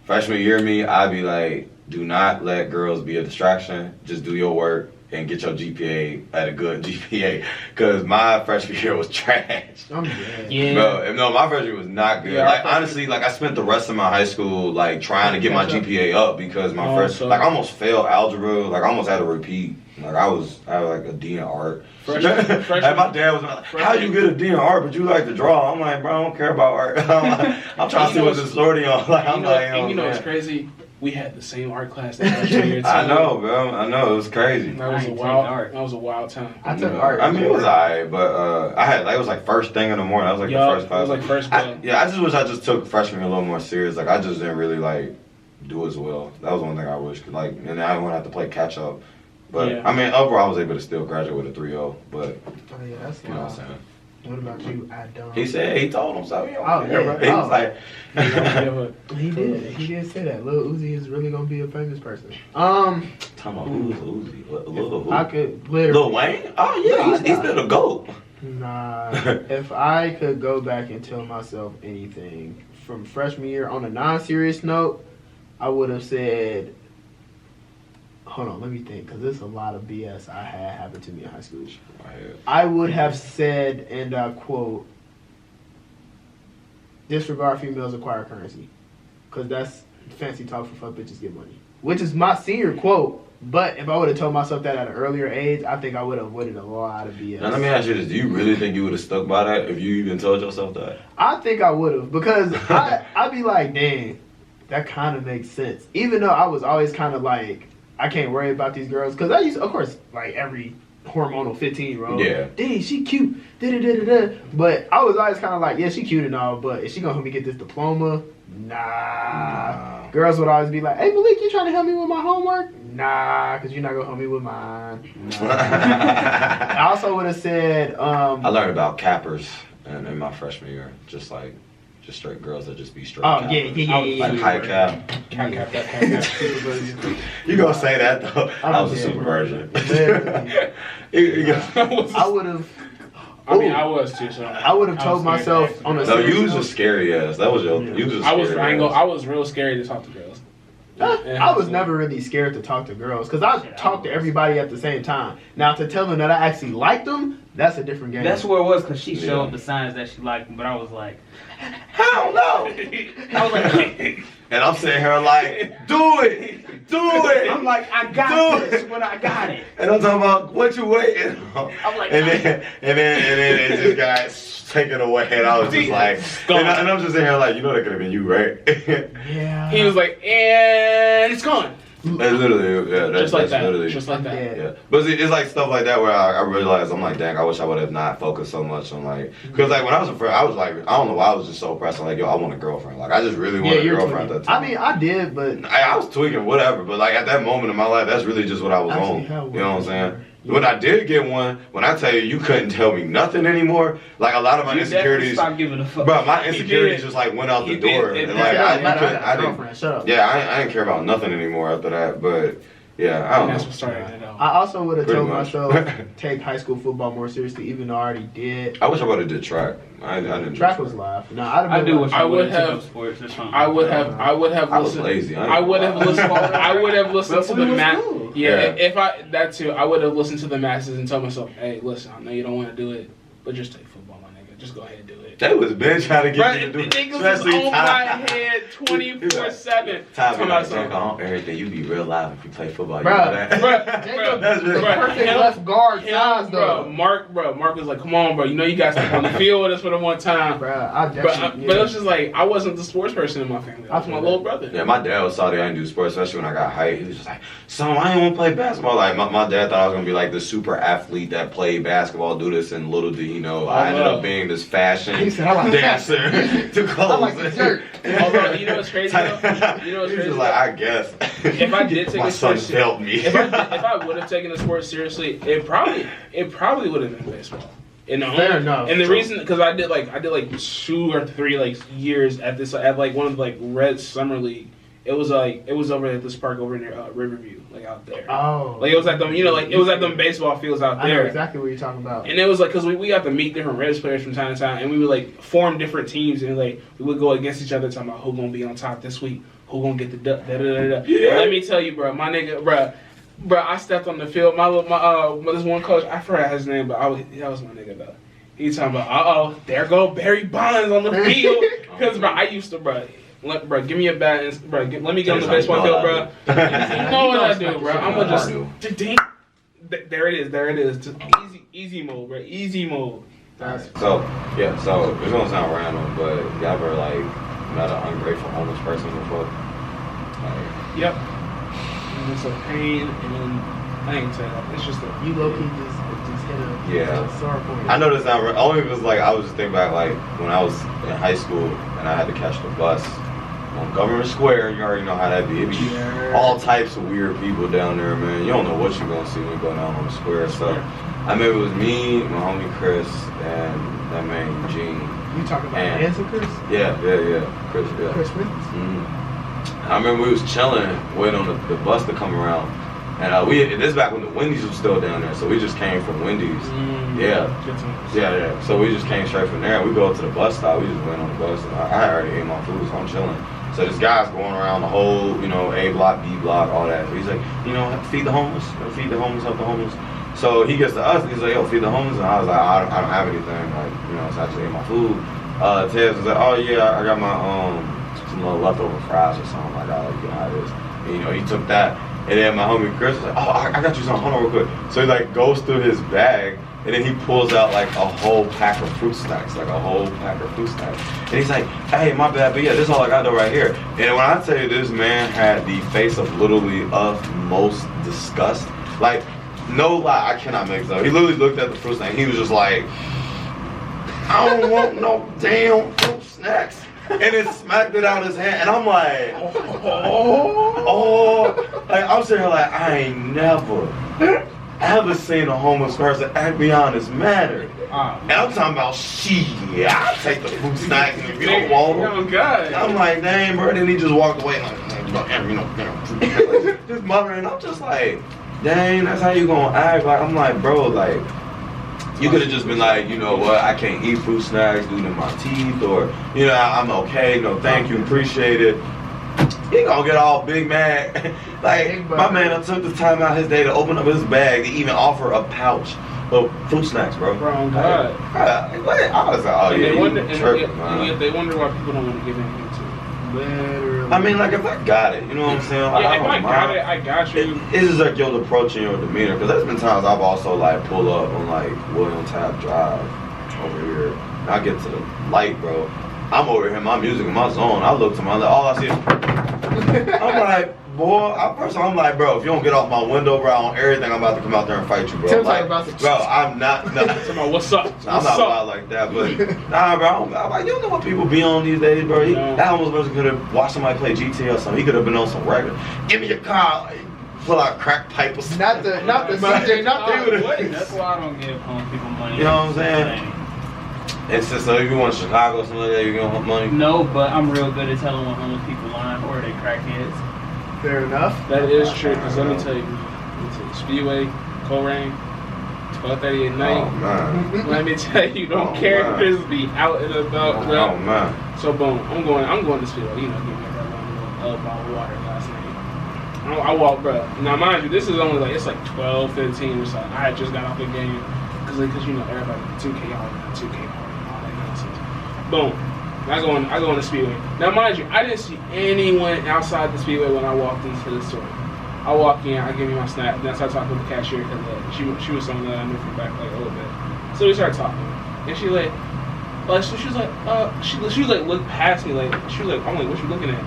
freshman year me, I'd be like, do not let girls be a distraction. Just do your work and get your GPA at a good GPA. Cause my freshman year was trash. I'm dead. Yeah. Bro, no, my freshman year was not good. Yeah, like our honestly, like I spent the rest of my high school like trying to get my GPA up because my like I almost failed algebra. Like I almost had to repeat. Like I had like a D in art. Freshman- And my dad was like, "How you get a D in art, but you like to draw?" I'm like, "Bro, I don't care about art. I'm trying to see what this Lordy on." Like I'm like, and you know man. what's crazy? We had the same art class that freshman year too. I know, bro. I know it was crazy. That was I a ain't wild. take art. That was a wild time. I took art. I mean, it was alright, but I had like it was like first thing in the morning. I was like Yup, the first class. it was like first I class. just wish I just took freshman a little more serious. Like I just didn't really like do as well. That was one thing I wish. Like, and I wouldn't have to play catch up. But Yeah. I mean, overall, I was able to still graduate with a 3.0. But Oh, yeah, that's you know what I'm saying. What about you? I don't. He said he told him so. He don't Oh, care, yeah. bro. He was Oh. like, Yeah, but He did. He did say that. Lil Uzi is really gonna be a famous person. talking about who's Uzi? Lil who? I could literally. Lil Wayne? Oh yeah, he's still the GOAT. Nah. If I could go back and tell myself anything from freshman year on a non-serious note, I would have said. Hold on, let me think, because there's a lot of BS I had happen to me in high school. I would have said, and I quote, disregard females acquire currency. Because that's fancy talk for fuck bitches get money. Which is my senior quote, but if I would have told myself that at an earlier age, I think I would have avoided a lot of BS. Now let me ask you this: do you really think you would have stuck by that if you even told yourself that? I think I would have, because I'd be like, dang, that kind of makes sense. Even though I was always kind of like, I can't worry about these girls. Because I used, of course, like every hormonal 15-year-old. Yeah. Dang, she cute. Da-da-da-da-da. But I was always kind of like, yeah, she cute and all, but is she going to help me get this diploma? Nah. Girls would always be like, hey, Malik, you trying to help me with my homework? Nah, because you're not going to help me with mine. Nah. I also would have said... I learned about cappers in my freshman year. Just straight girls that just be straight. Oh, cappers. yeah. Like high cap. cap. You gonna say that though? I was a Yeah. super virgin. Literally. I would have... I mean, I was too. So I would have was told scared myself to ask on a girls. No, serious you was note- just scary ass. That was your. You was just I was. scary I ain't gonna. ass. I was real scared to talk to girls. I was never really scared to talk to girls because I talked to everybody at the same time. Now to tell them that I actually liked them, that's a different game. That's where it was, because she Yeah. showed the signs that she liked him, but I was like, I don't know. I was like, And I'm sitting here like, do it. I'm like, I Do got it. this when I got it. And I'm talking about what you waiting on. I'm like, and then it just got taken away, and I was just like, and I'm just sitting here like, you know that could have been you, right? yeah. He was like, and it's gone. That's literally, yeah, that's Just like that. literally. Just like that. Yeah. Yeah, but see, it's like stuff like that where I realized I'm like, dang, I wish I would have not focused so much on like, because like when I was a friend, I was like, I don't know why I was just so pressed. I'm like, yo, I want a girlfriend. Like I just really Yeah, wanted a you're girlfriend tweaking. at that time. I mean, I did, but I was tweaking, whatever. But like at that moment in my life, that's really just what I was Actually, on. hell, You know what I'm saying? yeah. When I did get one, when I tell you, you couldn't tell me nothing anymore. Like a lot of my You definitely insecurities, stopped giving a fuck. bro, my He insecurities did. just like went out the He door. did. And It like doesn't I matter, couldn't, got a I didn't. girlfriend. Shut up. Yeah, I didn't care about nothing anymore after that. But yeah, I don't And that's know. what started it all. I also would have Pretty told much. myself take high school football more seriously, even though I already did. I wish I would have did track. I didn't. Track do was live. No, I'd have I been do like- wish I I would would have have- up sports or something. I would have I was listened. lazy. I would have listened. I would have listened to the match. Yeah, Yeah. if I that too, I would have listened to the masses and told myself, hey, listen, I know you don't want to do it, but just take football, my nigga. just go ahead and do it. They was been trying to get you to do it. Niggas was on my head 24/7. Talking about something. Everything, you be real loud if you play football. Bro, you know that? Jacob, That's really perfect left guard size bro. though. Mark was like, come on, bro. You know you guys step on the field with us for the one time. Bro, But it was just like, I wasn't the sports person in my family. I was my little brother. Yeah, my dad was salty I didn't do sports, especially when I got height. He was just like, son, I didn't want to play basketball. Like, my dad thought I was going to be like the super athlete that played basketball, do this, and little did he know, I ended up being this fashion He said, I like dancer to clothes. I like the jerk. Although, you know what's crazy though? You know what's He was crazy? just like, I guess. If I did take my a son sport failed me. if I would have taken the sport seriously, it probably would have been baseball. Fair enough. And the reason, because I did like 2 or 3 years at one of the Red Summer League. It was over at this park over near Riverview, out there. Oh. Like it was at them, it was at them baseball fields out I know there. exactly what you're talking about. And it was because we got to meet different Reds players from time to time, and we would form different teams, and we would go against each other, talking about who gonna be on top this week, who gonna get the da da da da. Yeah. Let me tell you, bro, my nigga, bro, I stepped on the field. My this one coach, I forgot his name, but that was my nigga though. He talking about, there go Barry Bonds on the field, because bro, I used to, bro, give me a bat, and, bro, let me get on the baseball field, bro. You know what I do, bro? I'm gonna just ding. There it is. Just easy mode, bro. Easy mode. So it's gonna sound random, but you ever met an ungrateful homeless person before? Yep. And it's a pain, and then I ain't tell you that. It's just you low key just hit a sore point. I know this not only because I was just thinking back when I was in high school and I had to catch the bus on Government Square. You already know how that be. It be all types of weird people down there, man. You don't know what you're gonna see when you go down on the square. So I remember it was me, my homie Chris, and that man Eugene. You talking about Hanson Chris? Yeah, Chris. Yeah. Chris Smith. I remember we was chilling, waiting on the bus to come around. And this is back when the Wendy's was still down there, so we just came from Wendy's. Yeah. So we just came straight from there. We go up to the bus stop. We just went on the bus, and I already ate my food, so I'm chilling. So this guy's going around the whole, A block, B block, all that. So he's like, feed the homeless, help the homeless. So he gets to us, and he's like, yo, feed the homeless. And I was like, I don't have anything, so I just ate my food. Tez was like, oh yeah, I got my some little leftover fries or something like that. You know how it is. And, he took that. And then my homie Chris was like, oh, I got you something. Hold on real quick. So he goes through his bag, and then he pulls out a whole pack of fruit snacks, And he's like, hey, my bad, but yeah, this is all I got though right here. And when I tell you this man had the face of literally utmost disgust, no lie, I cannot make this up. He literally looked at the fruit snack, and he was just like, I don't want no damn fruit snacks. And then smacked it out of his hand, and I'm like, I'm sitting here I ain't never ever seen a homeless person act beyond this manner. And I'm talking about, I'll take the fruit snacks, and if you don't want them. Oh, God. I'm like, dang, bro. Then he just walked away, just muttering. I'm just like, dang, that's how you gonna act? I'm like, bro, you could have just been like, you know what, I can't eat fruit snacks due to my teeth, or, I'm okay, no thank you, appreciate it. He gonna get all big mad. My man took the time out his day to open up his bag to even offer a pouch of fruit snacks, bro. Bro, God. I was like, oh yeah, they wonder why people don't want to give anything to it. Literally. I mean, if I got it, you know what I'm saying? Yeah, if I got it, I got you. It's just your approach and your demeanor. Because there's been times I've also pull up on William Taft Drive over here. And I get to the light, bro. I'm over here, my music in my zone. I look to my left, all I see is I'm like, boy, I'm like, bro, if you don't get off my window, bro, on everything, I'm about to come out there and fight you, bro. Bro, I'm not. What's up? I'm not wild like that, but nah, bro. I'm like, you don't know what people be on these days, bro. That homeless person could have watched somebody play GTA or something. He could have been on some regular. Give me your car. Pull out crack pipe or something. Not the CJ, not the. That's why I don't give homeless people money. You know what I'm saying? It's just if you want Chicago or something like that, you gonna want money. No, but I'm real good at telling when homeless people lying or they crackheads. Fair enough. That is true, because let me tell you, Speedway, Colerain, 12:30 at night. Oh, man. Let me tell you, them characters be out and about, bro. Oh, man. So, boom, I'm going to Speedway, give me that one little bottle of water last night. I walk, bro. Now, mind you, this is only it's 12, 15 or something. I had just got off the game, because everybody, 2K party, 2K party, all that Boom. I go on the Speedway. Now, mind you, I didn't see anyone outside the Speedway when I walked into the store. I walk in, I give me my snack, and then I start talking to the cashier because she was someone that I knew from back like a little bit. So we started talking, and she was like, look past me, like, I'm like, what you looking at?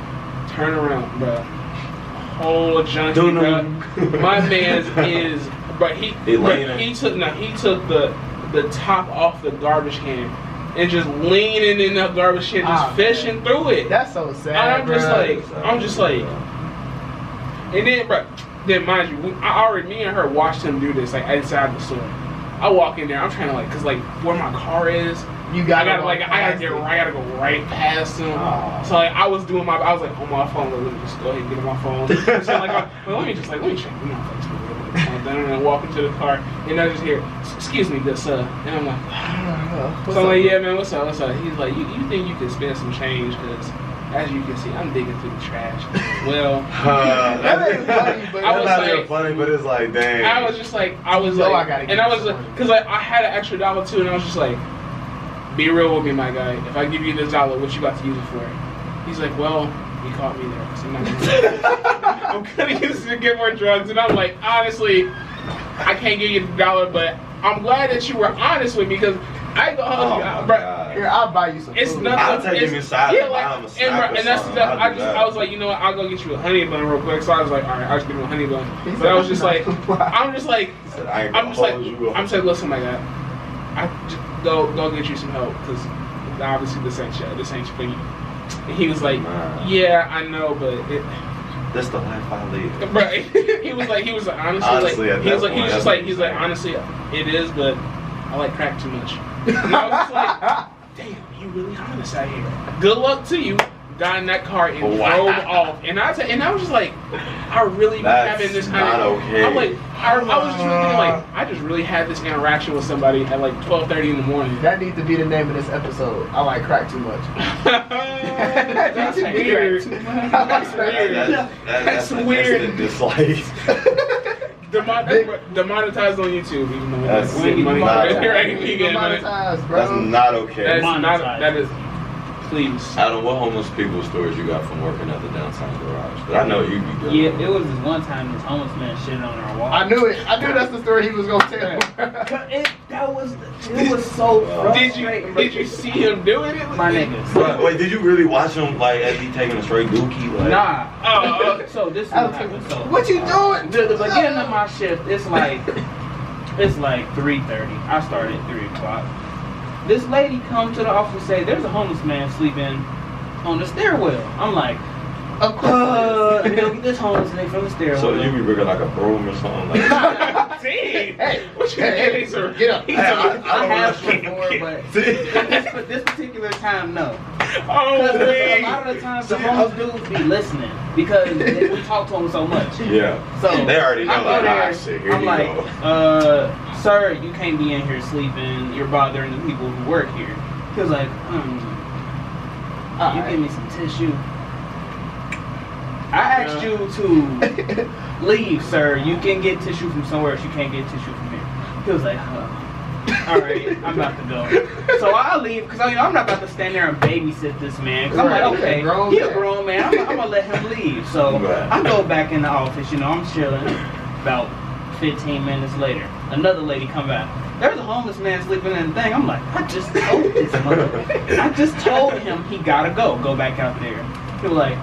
Turn around, bro. Whole junkie, bro. My man is, but he took the top off the garbage can and just leaning in that garbage can, just fishing through it. That's so sad. I'm just like, and then, bro, then mind you, me and her watched him do this like inside the store. I walk in there, I'm trying to like, cause like where my car is, I gotta go right past him. Oh. So like I was on my phone, like, let me just go ahead and get on my phone. So like, let me check. And then I walk into the car, and I just hear, excuse me, good sir. And I'm like, so I'm like, yeah, man, what's up? He's like, you think you can spend some change? Because as you can see, I'm digging through the trash. Well, that ain't funny, but that's not even funny, but it's like, dang. I was because I had an extra $1 too, and I was just like, be real with me, my guy. If I give you this $1, what you got to use it for? He's like, well, you caught me there. So I'm gonna use it to get more drugs, and I'm like, honestly, I can't give you the $1, but I'm glad that you were honest with me because I go, here, I'll buy you some. It's food. nothing. I'll take him inside. Yeah, like, and that's I was like, you know what? I'll go get you a honey bun real quick. So I was like, all right, I'll just give him a honey bun. But I was just like, I'm just like, listen, my guy, go get you some help because obviously this ain't for you. And he was like, yeah, I know, but that's the life I live. Right. He was like, honestly, honestly, it is, but I like crack too much. And I was just like, damn, you really honest out here. Good luck to you. Got in that car and drove off. And I was just like, I really be having this kind of. Okay. I'm like, I was just really thinking like, I just really had this interaction with somebody at like 12:30 in the morning. That needs to be the name of this episode. I like crack too much. That's weird. That's weird. Demonetized on YouTube, even though that's not okay. That is. Please. Adam, what homeless people stories you got from working at the downtown garage? But I know you be good. Yeah, it was this one time this homeless man shitted on our wall. I knew it. I knew that's the story he was gonna tell. It was so frustrating. Did you see him doing it? My niggas. Wait, did you really watch him like as he taking a straight dookie? Like? Nah. So this is what happened. So what you doing? The beginning of my shift, it's like 3:30. I started at 3 o'clock. This lady come to the office and say, there's a homeless man sleeping on the stairwell. I'm like, of course. And they'll get this homeless nigga from the stairwell. So you be bringing like a broom or something like that? Hey, what you get up. I have before, but this particular time, no. Oh, a lot of the times the homeless dudes be listening because we talk to them so much. Yeah. So they already know like, shit. Here I'm you like, go. Sir, you can't be in here sleeping. You're bothering the people who work here. He was like, you give me some tissue. I asked you to leave, sir. You can get tissue from somewhere else. You can't get tissue from here. He was like, all right, I'm about to go. So I'll leave because I'm not about to stand there and babysit this man. Cause I'm like, okay, he a grown man. I'm gonna let him leave. So I go back in the office. I'm chilling. About 15 minutes later, another lady come back. There's a homeless man sleeping in the thing. I'm like, I just told this motherfucker. I just told him he gotta go. Go back out there. He was like,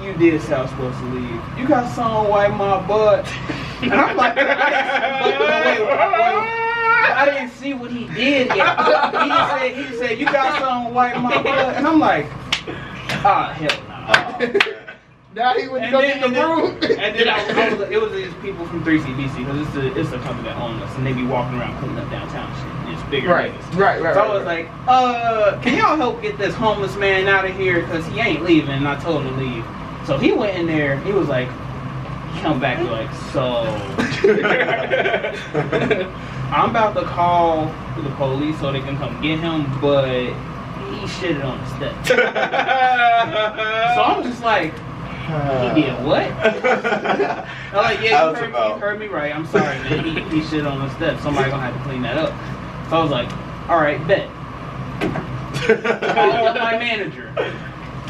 you did say I was supposed to leave. You got something wipe my butt. And I'm like, wait, I didn't see what he did yet. He just said, you got something wipe my butt. And I'm like, hell no. Now he went to go get the broom. And then it was these people from 3CBC because it's a company that owns us, and they be walking around cleaning up downtown shit. It's bigger niggas. Right. So I was like, can y'all help get this homeless man out of here because he ain't leaving, and I told him to leave. So he went in there. He was like, he come back like, so I'm about to call the police so they can come get him, but he shitted on the steps. So I'm just like, he did what? I'm like, yeah, you heard me right. I'm sorry, man. He shit on the steps. Somebody gonna have to clean that up. So I was like, All right, bet. Call up my manager.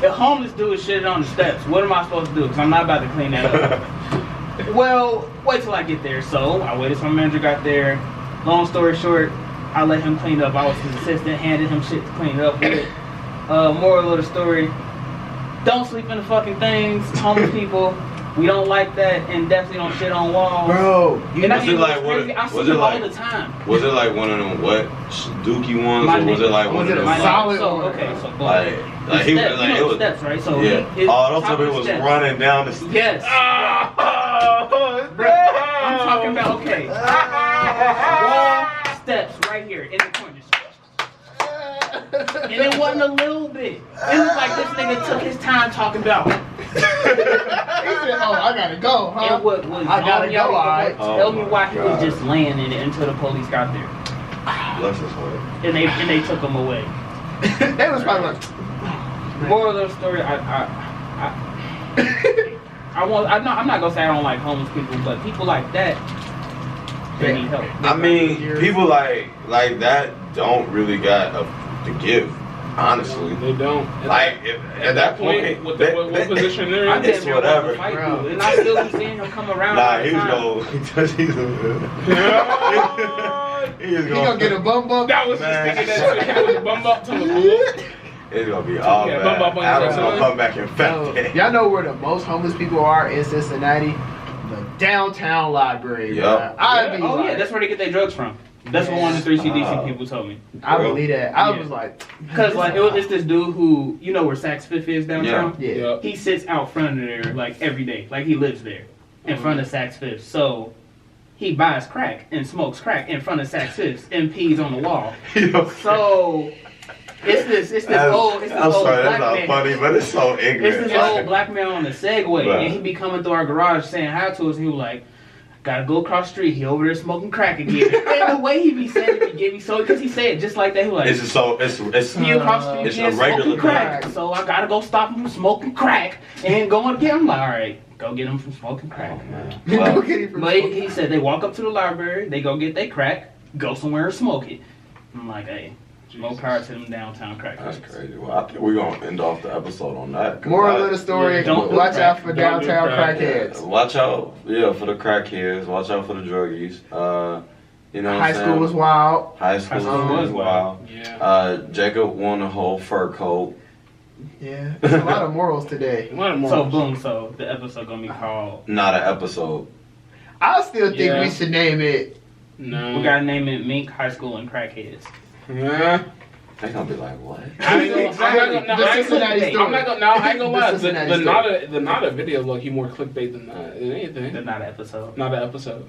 The homeless dude is shitting on the steps. What am I supposed to do? Because I'm not about to clean that up. Well, wait till I get there. So I waited till my manager got there. Long story short, I let him clean up. I was his assistant, handed him shit to clean it up with. Moral of the story: don't sleep in the fucking things. Homeless people, we don't like that, and definitely don't shit on walls. Bro, And I Was it like crazy. I see was it them all like the time. was it like one of them wet dookie ones, My or was it like Was one it of a them My solid so one? okay, so boom. like he Steps, was like you it know, was steps, right? So yeah. he- Oh, don't top tell me of it the was steps. running down the steps. Yes. Bro, I'm talking about okay. Wall steps right here in the corner. And it wasn't a little bit. It looked like this nigga took his time talking about. He said, "Oh, I gotta go, huh? And what was I gotta on y'all, go, alright." Tell me Oh why my he was God. just laying in it until the police got there. Bless his heart. And they took him away. They was probably like, Moral of the story, I'm not gonna say I don't like homeless people, but people like that, they need help. I mean, people like that don't really got to give, honestly. They don't. Like at that point, what they- what position they're I in? It's damn near want to whatever. fight Bro. dude, and I still be seeing him come around. Nah, all the he was time. he gonna get a bum bump. That was just Man. thinking that shit. Hit with the bum up to the pool. It's gonna be all Yeah, bad. bump up on your Adam's next gonna one. come back and Yo, fat. y'all know where the most homeless people are in Cincinnati? The downtown library. Yup. Bro. I be Oh like, yeah, that's where they get their drugs from. That's what one of the 3 CDC people told me. I believe that. I Yeah. was like, Cause like it's this dude who, you know where Saks Fifth is downtown. yeah. Yeah. He sits out front of there like every day, like he lives there, in front of Saks Fifth. So he buys crack and smokes crack in front of Saks Fifth and pees on the wall. So it's this old I'm old sorry, black that's not man. funny, but it's so It's ignorant. this old black man on the Segway, Right. and he be coming through our garage saying hi to us. And he was like, "Gotta go across the street. He over there smoking crack again." And the way he be saying it, be give me so because he said it just like that. He was like, It's just so it's "He across the street it's again a regular smoking crack." thing. So I gotta go stop him from smoking crack and go and get him. I'm like, all right, go get him from smoking crack. Go Well, get it from But he said they walk up to the library, they go get their crack, go somewhere and smoke it. I'm like, hey, more power to them downtown that's crackheads. crazy. Well, I think we're gonna end off the episode on that. 'cause Moral of the story, Yeah, don't do watch crack. out for Don't do downtown crack. crackheads. Watch out, for the crackheads. Watch out for the druggies. You know, what High I'm school saying? was wild. High school High school was was wild. Yeah. Jacob won a whole fur coat. Yeah, there's a lot of morals today. What a So moral. boom, so the episode gonna be called. Not an episode. I still think Yeah. we should name it. No. We gotta name it Mink High School and Crackheads. Yeah. They're gonna be like, what? I ain't gonna, Exactly. I'm not The gonna, Cincinnati story. I'm not gonna, no, I ain't gonna lie. The The Cincinnati story. Nada video look, he more clickbait than anything. They're not an episode. Not an episode.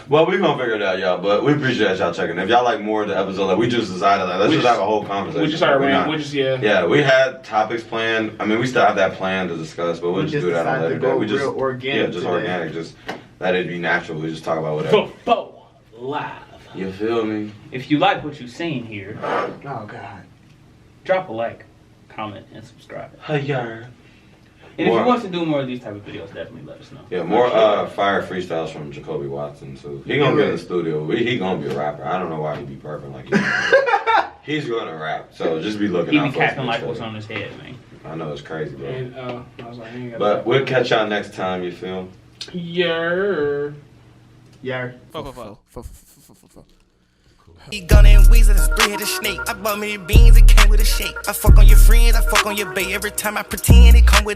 Well, we gonna figure it out, y'all. But we appreciate y'all checking. If y'all like more of the episode, like we just decided, like let's We just just- have a whole conversation. We just started We're ranting. not- We just, yeah. Yeah, we had topics planned. I mean, we still have that plan to discuss, but we'll We just just do that on decided later to day. go We just real organic yeah, just today. organic. Just let it be natural. We just talk about whatever. Football live. You feel me? If you like what you've seen here, Oh God. drop a like, comment, and subscribe. Hey, yeah. And if More- you want to do more of these type of videos, definitely let us know. Yeah, more fire freestyles from Jacoby Watson too. He gonna get in the studio. He gonna be a rapper. I don't know why he be burping like he. He's gonna rap. So just be looking He out be for us capping like next what's time. on his head, man. I know it's crazy, bro. And I was like, I ain't got But we'll catch y'all next time. You feel? Yeah. Yeah. He gun and weasel, this three-headed snake. I bought me the beans, it came with a shake. I fuck on your friends, I fuck on your bae. Every time I pretend, it come with